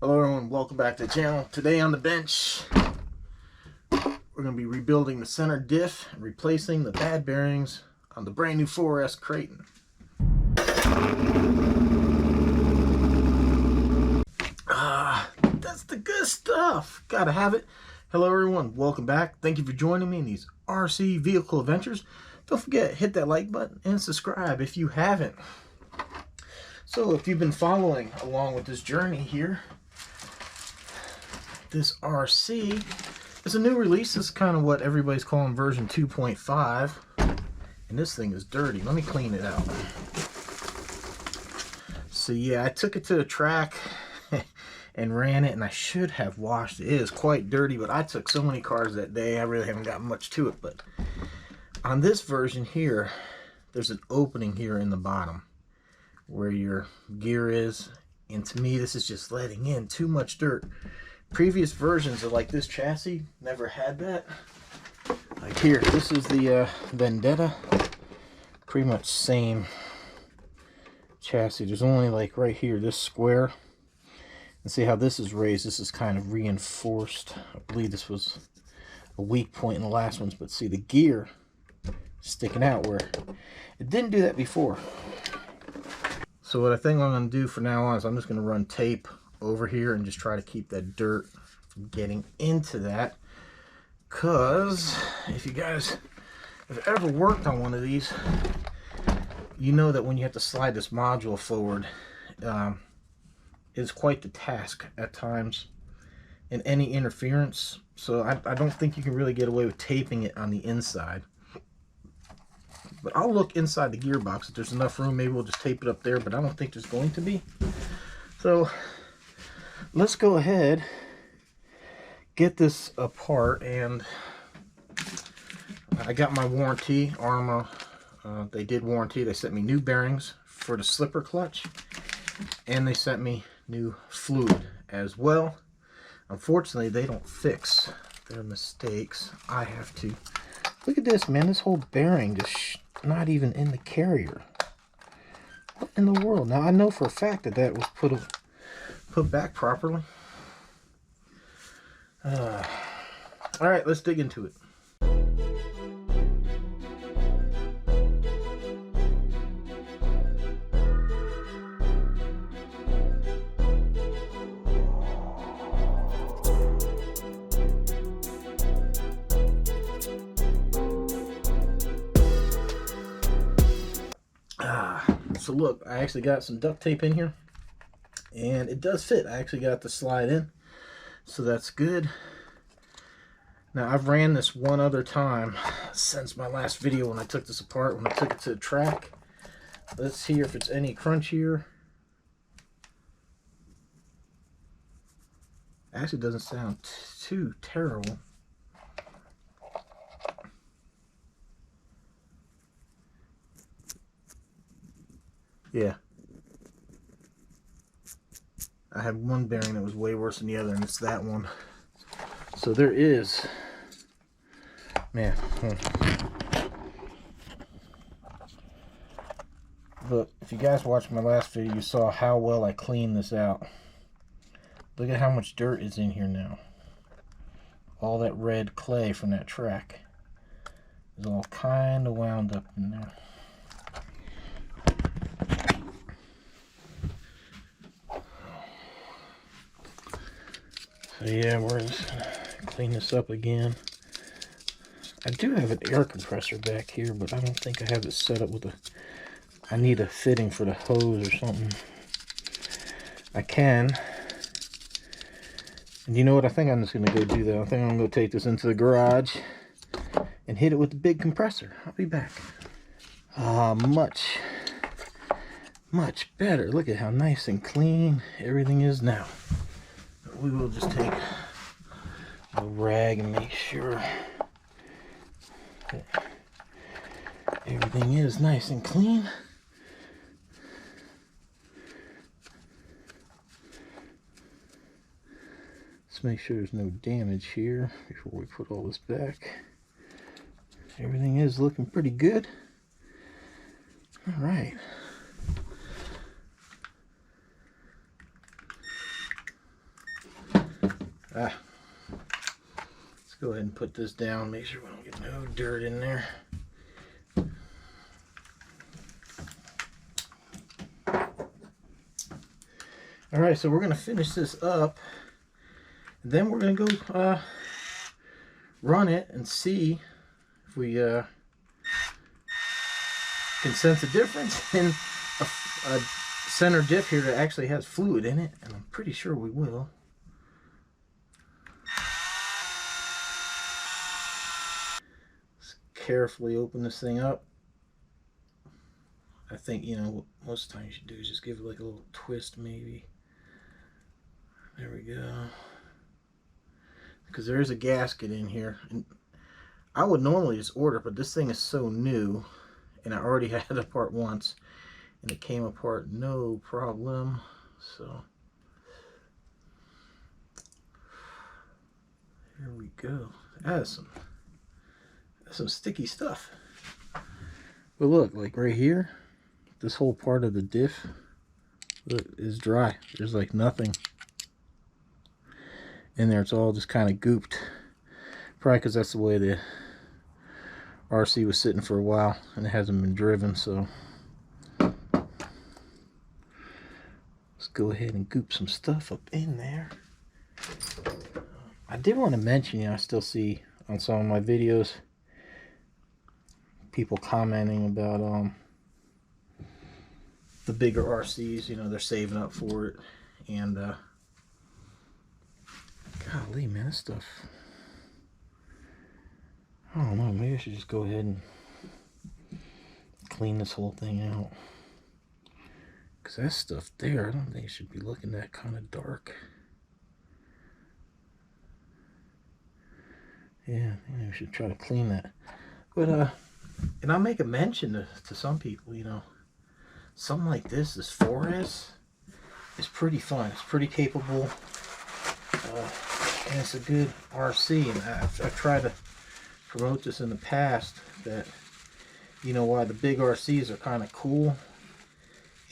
Hello everyone, welcome back to the channel. Today on the bench, we're going to be rebuilding the center diff and replacing the bad bearings on the brand new 4S Kraton. That's the good stuff. Gotta have it. Hello everyone, welcome back. Thank you for joining me in these RC vehicle adventures. Don't forget, hit that like button and subscribe if you haven't. So if you've been following along with this journey here, this RC is a new release. This is kind of what everybody's calling version 2.5. And this thing is dirty. Let me clean it out. So yeah, I took it to the track and ran it, and I should have washed it. It is quite dirty, but I took so many cars that day, I really haven't got much to it. But on this version here, there's an opening here in the bottom where your gear is. And to me, this is just letting in too much dirt. Previous versions of like this chassis never had that. Like here, this is the Vendetta, pretty much same chassis. There's only like right here this square, and see how this is raised. This is kind of reinforced. I believe this was a weak point in the last ones, but see the gear sticking out where it didn't do that before. So what I think I'm going to do for now on is I'm just going to run tape over here and just try to keep that dirt from getting into that, because if you guys have ever worked on one of these, you know that when you have to slide this module forward, it's quite the task at times, and any interference. So I don't think you can really get away with taping it on the inside, but I'll look inside the gearbox. If there's enough room, maybe we'll just tape it up there, but I don't think there's going to be. So let's go ahead, get this apart, and I got my warranty, ARRMA. They did warranty. They sent me new bearings for the slipper clutch, and they sent me new fluid as well. Unfortunately, they don't fix their mistakes. I have to. Look at this, man. This whole bearing just not even in the carrier. What in the world? Now, I know for a fact that that was put back properly. All right, let's dig into it. So look, I actually got some duct tape in here, and it does fit. I actually got the slide in, so that's good. Now, I've ran this one other time since my last video when I took this apart, when I took it to the track. Let's see if it's any crunchier. Actually, doesn't sound too terrible. Yeah. I had one bearing that was way worse than the other, and it's that one. So there is, man. But if you guys watched my last video, you saw how well I cleaned this out. Look at how much dirt is in here now. All that red clay from that track is all kind of wound up in there. So yeah, we're just gonna clean this up again. I do have an air compressor back here, but I don't think I have it set up with I need a fitting for the hose or something. I can. And you know what? I think I'm just gonna go do that. I think I'm gonna take this into the garage and hit it with the big compressor. I'll be back. Much better. Look at how nice and clean everything is now. We will just take a rag and make sure that everything is nice and clean. Let's make sure there's no damage here before we put all this back. Everything is looking pretty good. All right. Let's go ahead and put this down, make sure we don't get no dirt in there. Alright, so we're going to finish this up. Then we're going to go run it and see if we can sense a difference in a center diff here that actually has fluid in it. And I'm pretty sure we will. Let's carefully open this thing up. I think, you know, what most times you should do is just give it like a little twist maybe. There we go. Because there is a gasket in here. And I would normally just order, but this thing is so new. And I already had it apart once. And it came apart no problem. So here we go. That's some sticky stuff. But look, like right here, this whole part of the diff, look, is dry. There's like nothing in there. It's all just kind of gooped. Probably because that's the way the RC was sitting for a while and it hasn't been driven. So let's go ahead and goop some stuff up in there. I did want to mention, you know, I still see on some of my videos people commenting about the bigger RCs, you know, they're saving up for it. And golly, man, this stuff, I don't know, maybe I should just go ahead and clean this whole thing out. Because that stuff there, I don't think it should be looking that kind of dark. Yeah, maybe I should try to clean that. But, and I'll make a mention to some people, you know, something like this 4S, is pretty fun. It's pretty capable. And it's a good RC. And I've tried to promote this in the past that, you know, why the big RCs are kind of cool.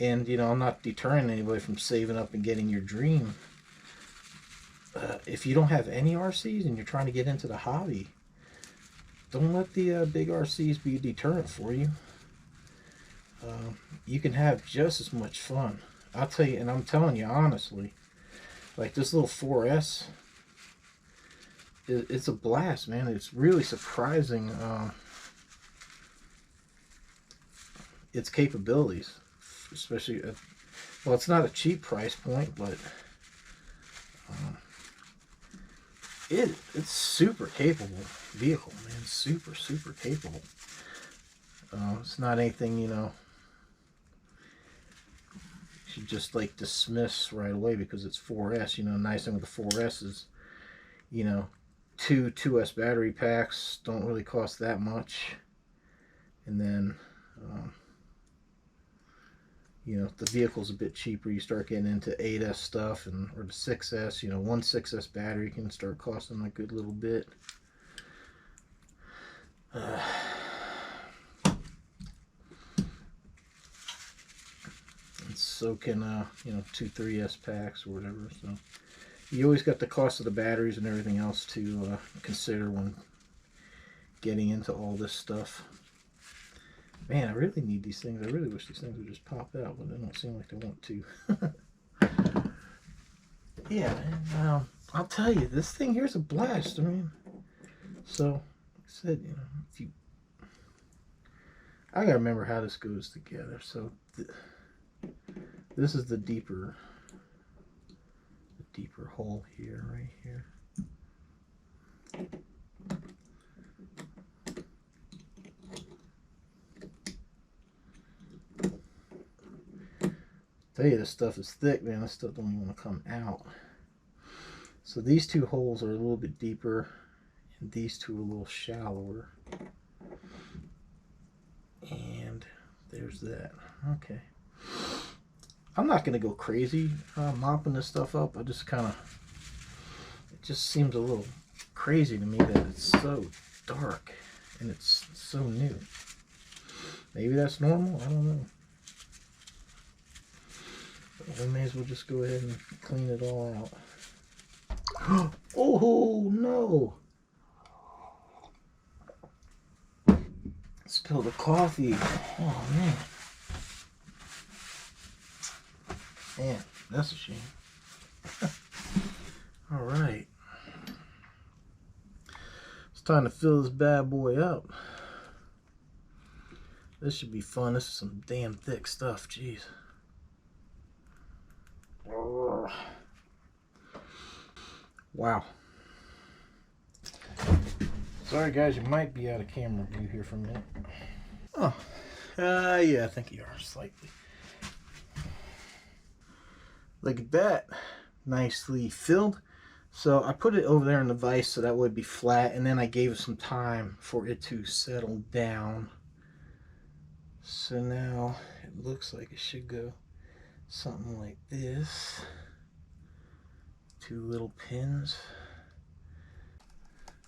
And, you know, I'm not deterring anybody from saving up and getting your dream. If you don't have any RCs and you're trying to get into the hobby, don't let the big RCs be a deterrent for you. You can have just as much fun. I'll tell you, and I'm telling you honestly, like this little 4S, it's a blast, man. It's really surprising its capabilities, especially at, well, it's not a cheap price point, but it's super capable vehicle, man. Super capable. It's not anything, you know, you should just like dismiss right away because it's 4S. You know, nice thing with the 4S is, you know, two 2S battery packs don't really cost that much. And then you know, if the vehicle's a bit cheaper, you start getting into 8S stuff, and or the 6S, you know, one 6S battery can start costing a good little bit. And so can you know, 2 3S packs or whatever. So you always got the cost of the batteries and everything else to consider when getting into all this stuff. Man, I really need these things. I really wish these things would just pop out, but they don't seem like they want to. Yeah, and I'll tell you, this thing here's a blast. I mean, so like I said, you know, if you, I gotta remember how this goes together. So this is the deeper hole here, right here. Tell you, this stuff is thick, man. This stuff don't even want to come out. So these two holes are a little bit deeper, and these two are a little shallower. And there's that. Okay. I'm not going to go crazy mopping this stuff up. I just kind of, it just seems a little crazy to me that it's so dark and it's so new. Maybe that's normal. I don't know. We may as well just go ahead and clean it all out. Oh no! Spilled the coffee. Oh man. Man, that's a shame. Alright. It's time to fill this bad boy up. This should be fun. This is some damn thick stuff. Jeez. Oh. Wow. Sorry guys, you might be out of camera view here for a minute. Oh. Yeah, I think you are slightly. Look at that. Nicely filled. So I put it over there in the vise so that would be flat, and then I gave it some time for it to settle down. So now it looks like it should go something like this. 2 little pins.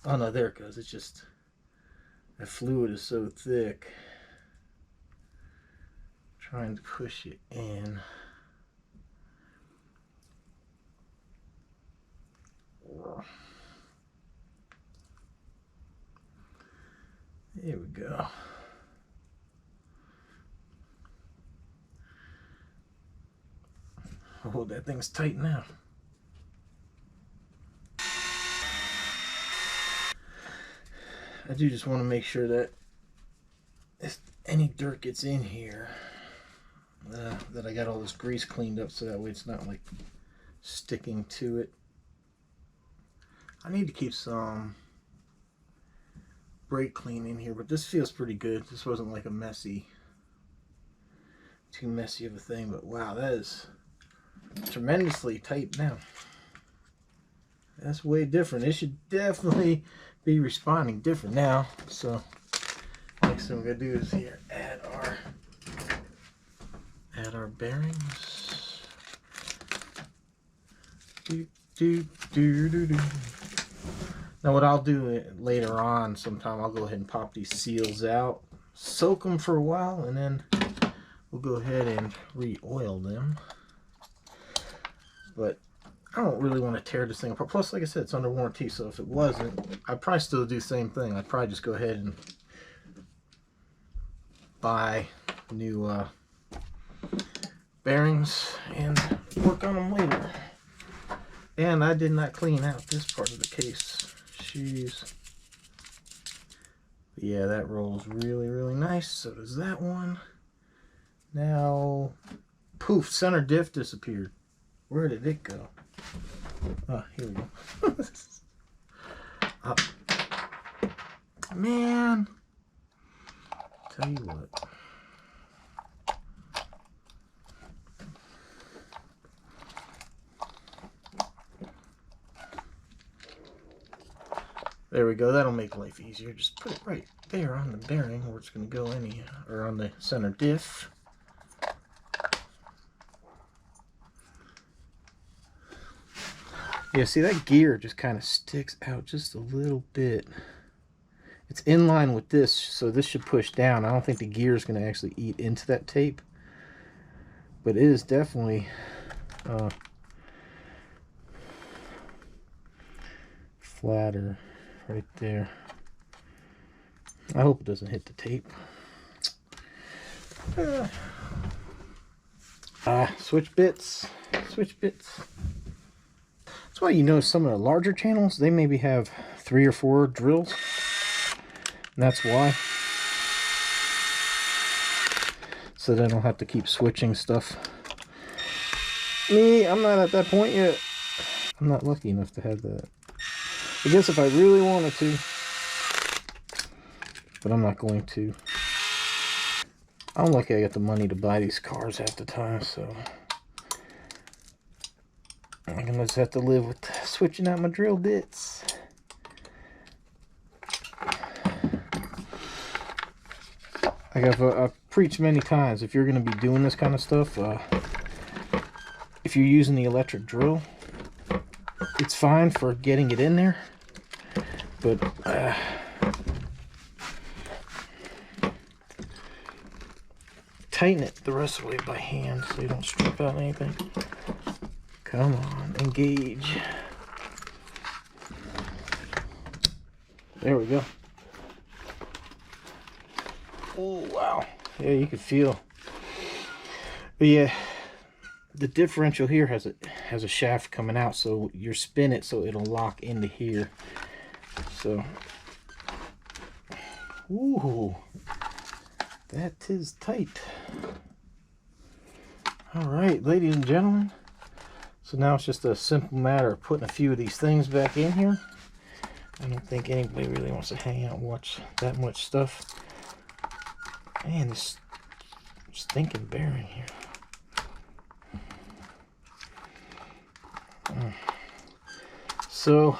Oh no, there it goes. It's just the fluid is so thick. Trying to push it in. There we go. Oh, that thing's tight now. I do just want to make sure that if any dirt gets in here, that I got all this grease cleaned up so that way it's not like sticking to it. I need to keep some brake clean in here, but this feels pretty good. This wasn't like a too messy of a thing, but wow, that is tremendously tight now. That's way different. It should definitely be responding different now. So next thing we're gonna do is here add our bearings. Now what I'll do later on sometime, I'll go ahead and pop these seals out, soak them for a while, and then we'll go ahead and re-oil them. But I don't really want to tear this thing apart. Plus, like I said, it's under warranty, so if it wasn't, I'd probably still do the same thing. I'd probably just go ahead and buy new bearings and work on them later. And I did not clean out this part of the case. Jeez. Yeah, that rolls really, really nice. So does that one. Now, poof, center diff disappeared. Where did it go? Oh, here we go. Man. Tell you what. There we go. That'll make life easier. Just put it right there on the bearing where it's going to go or on the center diff. Yeah, see, that gear just kind of sticks out just a little bit. It's in line with this, so this should push down. I don't think the gear is going to actually eat into that tape, but it is definitely flatter right there. I hope it doesn't hit the tape. Switch bits. That's why you know some of the larger channels, they maybe have 3 or 4 drills. And that's why. So they don't have to keep switching stuff. Me, I'm not at that point yet. I'm not lucky enough to have that. I guess if I really wanted to. But I'm not going to. I'm lucky I got the money to buy these cars half the time, so I'm gonna just have to live with switching out my drill bits. Like I've preached many times, if you're gonna be doing this kind of stuff, if you're using the electric drill, it's fine for getting it in there, but tighten it the rest of the way by hand so you don't strip out anything. Come on, engage. There we go. Oh wow. Yeah, you can feel. But yeah, the differential here has a shaft coming out, so you spin it so it'll lock into here. So, ooh, that is tight. All right, ladies and gentlemen. So now it's just a simple matter of putting a few of these things back in here. I don't think anybody really wants to hang out and watch that much stuff. Man, this stinking bearing here. So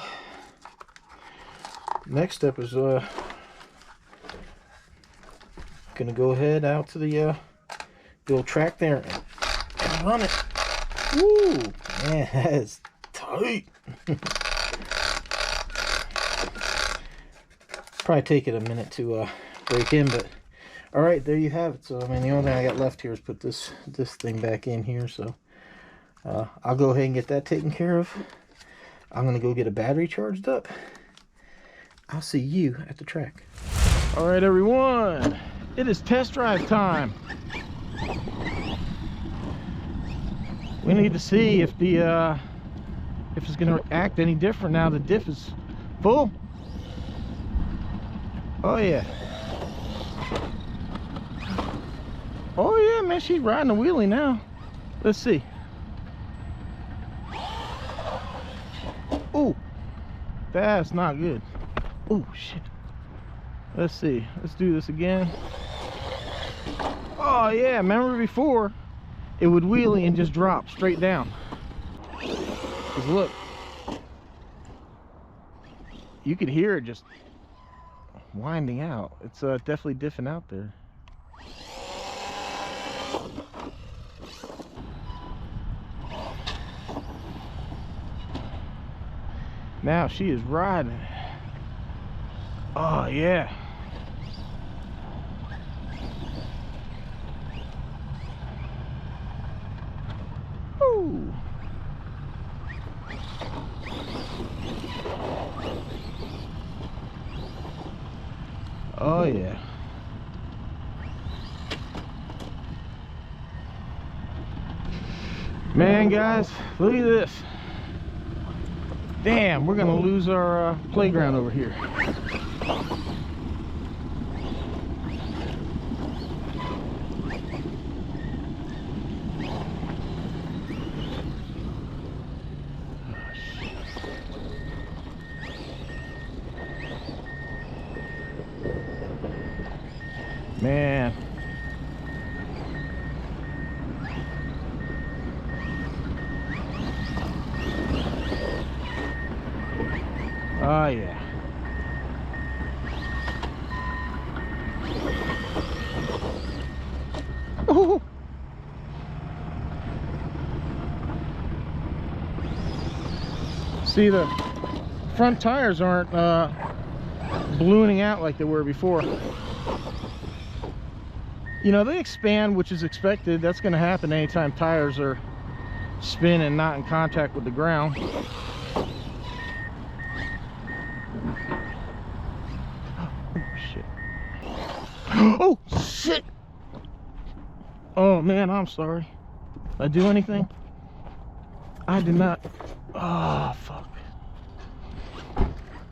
next step is gonna go ahead out to the old track there and run it. Woo, man, that is tight. Probably take it a minute to break in, but all right, there you have it. So I mean, the only thing I got left here is put this thing back in here. So I'll go ahead and get that taken care of. I'm gonna go get a battery charged up. I'll see you at the track. All right, everyone, it is test drive time. We need to see if the if it's gonna act any different now the diff is full. Oh yeah. Oh yeah, man, she's riding a wheelie now. Let's see. Oh, that's not good. Oh shit. Let's see. Let's do this again. Oh yeah, remember before it would wheelie and just drop straight down. 'Cause look, you could hear it just winding out. It's definitely diffing out there. Now she is riding. Oh yeah. Woo. Oh yeah. Man, guys, look at this. Damn, we're gonna lose our playground over here. Man. Oh yeah. Oh. See, the front tires aren't ballooning out like they were before. You know, they expand, which is expected. That's going to happen anytime tires are spinning, not in contact with the ground. Oh shit! Oh man, I'm sorry. Did I do anything? I did not. Oh fuck.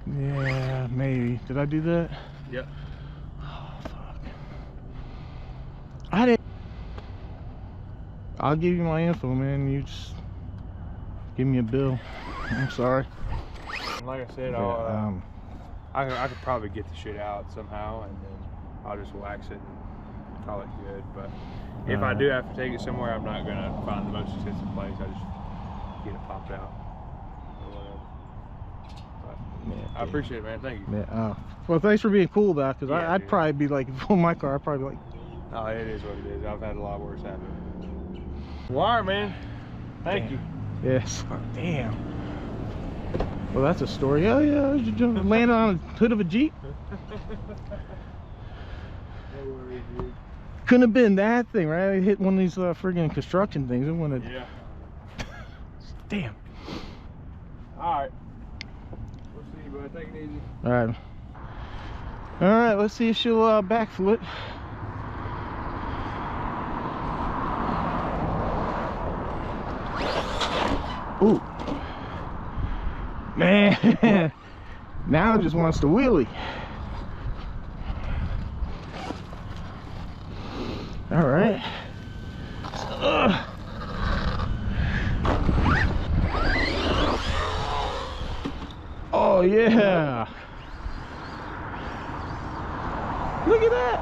Yeah, maybe. Did I do that? Yep. Oh fuck. I didn't. I'll give you my info, man. You just give me a bill. I'm sorry. Like I said, Yeah, I could probably get the shit out somehow, and then I'll just wax it and call it good. But if I do have to take it somewhere, I'm not gonna find the most expensive place. I just get it popped out or whatever. But yeah, I appreciate it, man. Thank you. Yeah, well, thanks for being cool about it, because Yeah, I'd probably be like, for my car, I'd probably be like, oh, it is what it is. I've had a lot worse happen. Well, all right, man. Thank you. yes. Oh, damn. Well, that's a story. Oh yeah, landed on the hood of a Jeep. Couldn't have been that thing, right? I hit one of these friggin' construction things. It wanted. Yeah. Damn. All right. We'll see you, bud. Take it easy. All right. All right, let's see if she'll backflip. Ooh, man, now it just wants to wheelie. All right. Oh yeah. Look at that.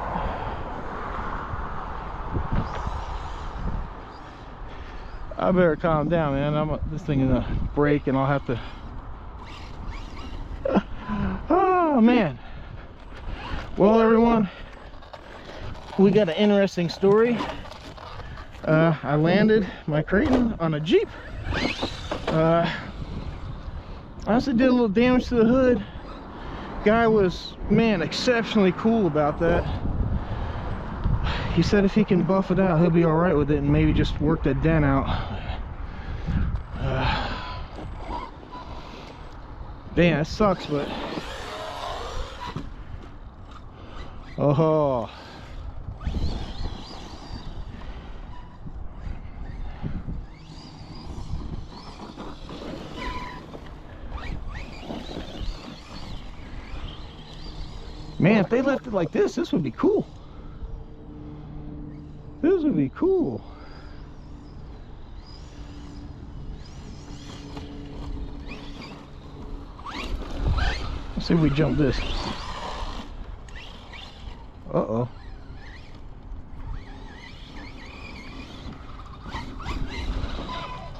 I better calm down, man. This thing is gonna break and I'll have to. Oh man. Well, everyone, we got an interesting story. I landed my Kraton on a Jeep. I also did a little damage to the hood. Guy was, man, exceptionally cool about that. He said if he can buff it out, he'll be all right with it, and maybe just work that dent out. Damn, that sucks, but oh. Man, if they left it like this would be cool. This would be cool. Let's see if we jump this. Uh-oh.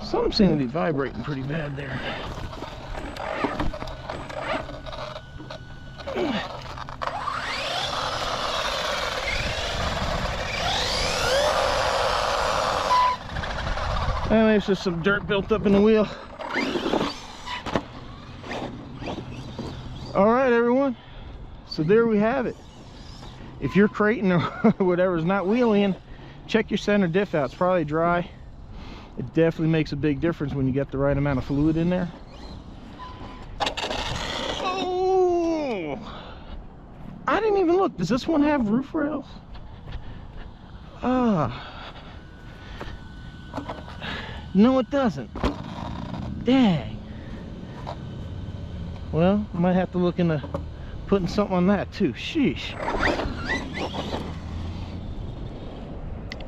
Something seems to be vibrating pretty bad there. And there's just some dirt built up in the wheel. All right, everyone. So there we have it. If your Kraton or whatever is not wheeling, check your center diff out. It's probably dry. It definitely makes a big difference when you get the right amount of fluid in there. Oh! I didn't even look. Does this one have roof rails? Ah. No, it doesn't. Dang. Well, I might have to look into putting something on that too. Sheesh.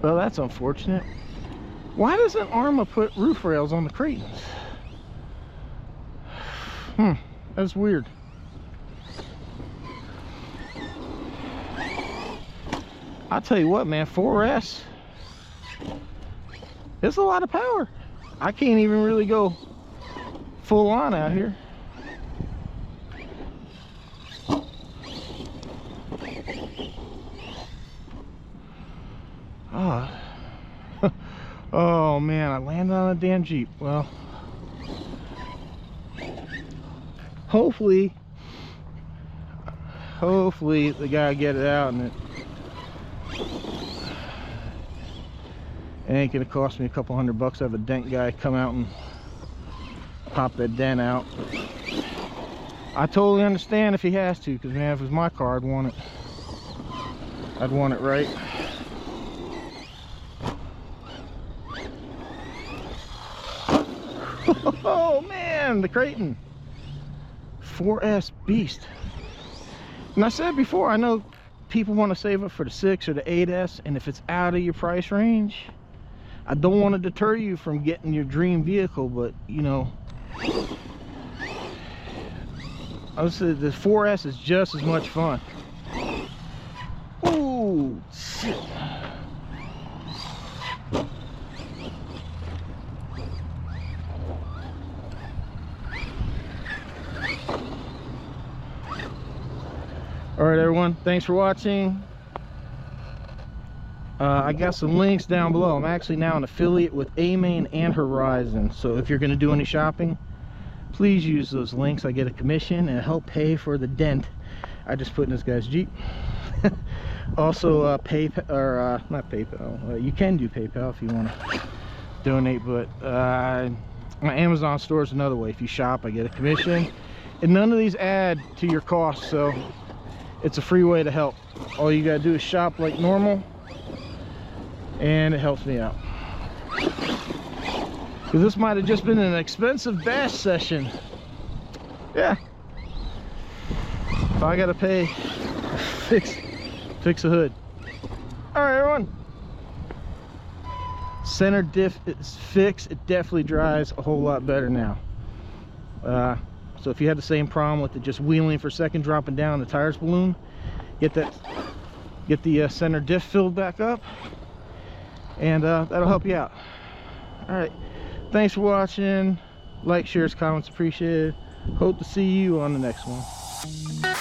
Well, that's unfortunate. Why doesn't ARMA put roof rails on the Kratons? That's weird. I'll tell you what, man, 4S, it's a lot of power. I can't even really go full on out here. Oh. Oh man, I landed on a damn Jeep. Well, hopefully the guy will get it out, and it ain't gonna cost me a couple $100 to have a dent guy come out and pop that dent out. I totally understand if he has to, because man, if it was my car, I'd want it right. Oh man, the Kraton 4S beast. And I said before, I know people want to save up for the 6 or the 8S, and if it's out of your price range, I don't want to deter you from getting your dream vehicle, but you know, I would say the 4S is just as much fun. Ooh, shit. All right, everyone, thanks for watching. I got some links down below. I'm actually now an affiliate with AMAIN and Horizon, so if you're going to do any shopping, please use those links. I get a commission and help pay for the dent I just put in this guy's Jeep. Also, PayPal, or not PayPal. You can do PayPal if you want to donate, but my Amazon store is another way. If you shop, I get a commission, and none of these add to your cost. So it's a free way to help. All you gotta do is shop like normal, and it helps me out. Because this might have just been an expensive bash session. Yeah. If I gotta pay, fix a hood. All right, everyone. Center diff is fixed. It definitely drives a whole lot better now. So if you had the same problem with it just wheeling for a second, dropping down, the tires balloon, get the center diff filled back up, and that'll help you out. All right, thanks for watching. Like, shares, comments appreciated. Hope to see you on the next one.